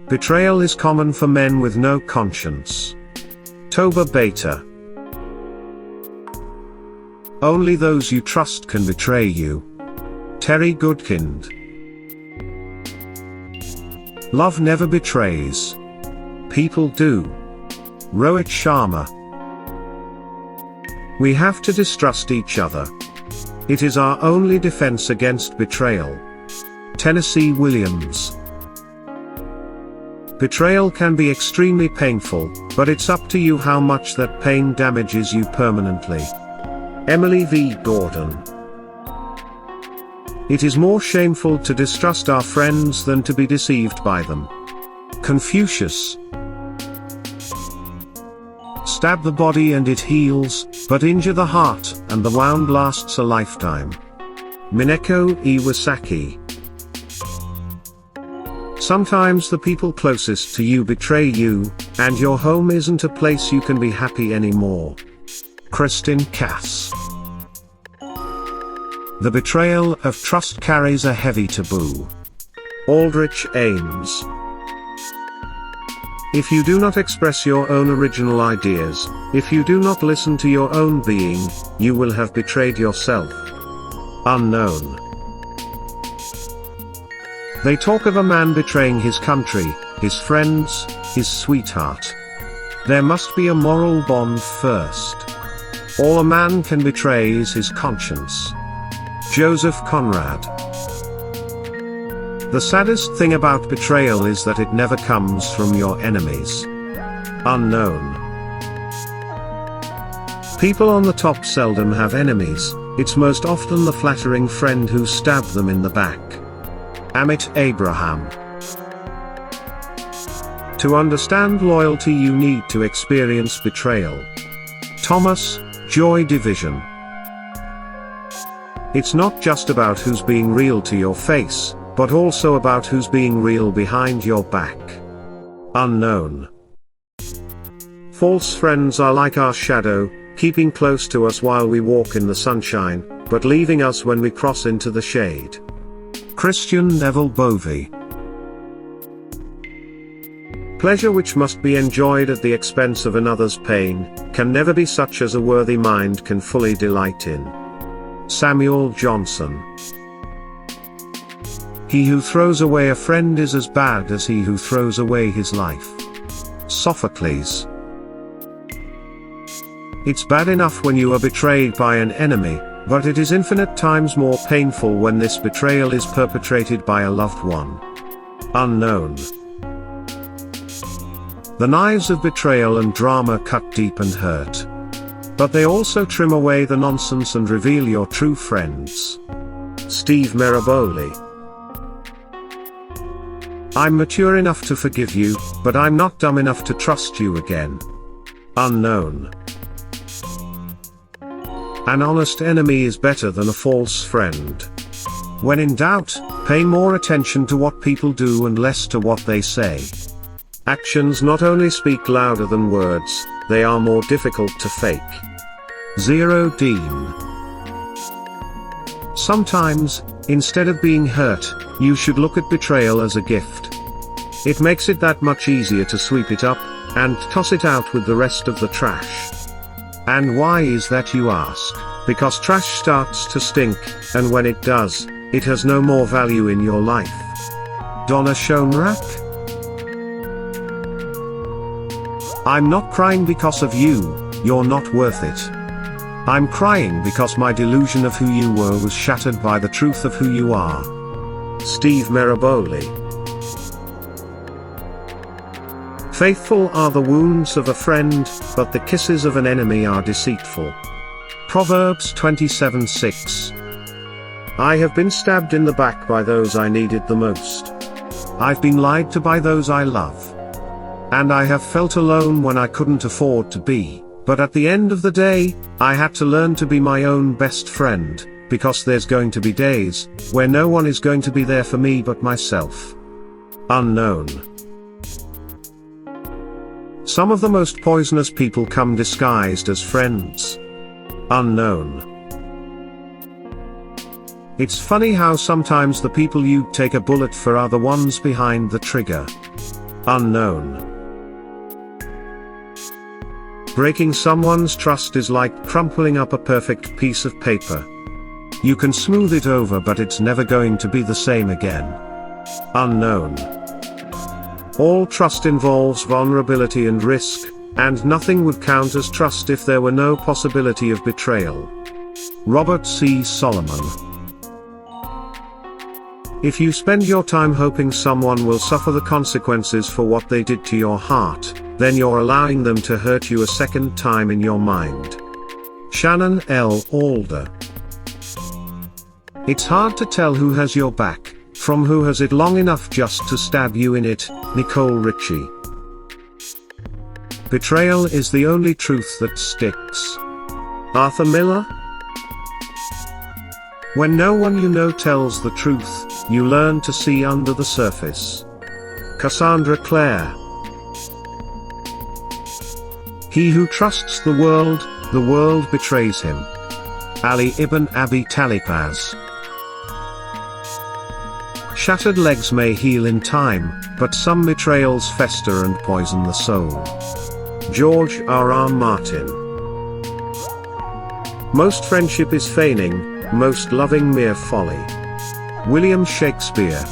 Betrayal is common for men with no conscience. Toba Beta. Only those you trust can betray you. Terry Goodkind. Love never betrays. People do. Rohit Sharma. We have to distrust each other. It is our only defense against betrayal. Tennessee Williams. Betrayal can be extremely painful, but it's up to you how much that pain damages you permanently. Emily V. Gordon. It is more shameful to distrust our friends than to be deceived by them. Confucius. Stab the body and it heals, but injure the heart, and the wound lasts a lifetime. Mineko Iwasaki. Sometimes the people closest to you betray you, and your home isn't a place you can be happy anymore. Kristin Cass. The betrayal of trust carries a heavy taboo. Aldrich Ames. If you do not express your own original ideas, if you do not listen to your own being, you will have betrayed yourself. Unknown. They talk of a man betraying his country, his friends, his sweetheart. There must be a moral bond first. All a man can betray is his conscience. Joseph Conrad. The saddest thing about betrayal is that it never comes from your enemies. Unknown. People on the top seldom have enemies, it's most often the flattering friend who stabbed them in the back. Amit Abraham. To understand loyalty you need to experience betrayal. Thomas Joy Division. It's not just about who's being real to your face, but also about who's being real behind your back. Unknown. False friends are like our shadow, keeping close to us while we walk in the sunshine, but leaving us when we cross into the shade. Christian Neville Bovey. Pleasure which must be enjoyed at the expense of another's pain, can never be such as a worthy mind can fully delight in. Samuel Johnson. He who throws away a friend is as bad as he who throws away his life. Sophocles. It's bad enough when you are betrayed by an enemy, but it is infinite times more painful when this betrayal is perpetrated by a loved one. Unknown. The knives of betrayal and drama cut deep and hurt. But they also trim away the nonsense and reveal your true friends. Steve Maraboli. I'm mature enough to forgive you, but I'm not dumb enough to trust you again. Unknown. An honest enemy is better than a false friend. When in doubt, pay more attention to what people do and less to what they say. Actions not only speak louder than words, they are more difficult to fake. Zero Dean. Sometimes, instead of being hurt, you should look at betrayal as a gift. It makes it that much easier to sweep it up, and toss it out with the rest of the trash. And why is that, you ask? Because trash starts to stink, and when it does, it has no more value in your life. Donna Schoenrack. I'm not crying because of you, you're not worth it. I'm crying because my delusion of who you were was shattered by the truth of who you are. Steve Maraboli. Faithful are the wounds of a friend, but the kisses of an enemy are deceitful. Proverbs 27:6. I have been stabbed in the back by those I needed the most. I've been lied to by those I love. And I have felt alone when I couldn't afford to be, but at the end of the day, I had to learn to be my own best friend, because there's going to be days where no one is going to be there for me but myself. Unknown. Some of the most poisonous people come disguised as friends. Unknown. It's funny how sometimes the people you'd take a bullet for are the ones behind the trigger. Unknown. Breaking someone's trust is like crumpling up a perfect piece of paper. You can smooth it over, but it's never going to be the same again. Unknown. All trust involves vulnerability and risk, and nothing would count as trust if there were no possibility of betrayal. Robert C. Solomon. If you spend your time hoping someone will suffer the consequences for what they did to your heart, then you're allowing them to hurt you a second time in your mind. Shannon L. Alder. It's hard to tell who has your back from who has it long enough just to stab you in it. Nicole Richie. Betrayal is the only truth that sticks. Arthur Miller. When no one you know tells the truth, you learn to see under the surface. Cassandra Clare. He who trusts the world betrays him. Ali ibn Abi Talibaz. Shattered legs may heal in time, but some betrayals fester and poison the soul. George R.R. Martin. Most friendship is feigning, most loving mere folly. William Shakespeare.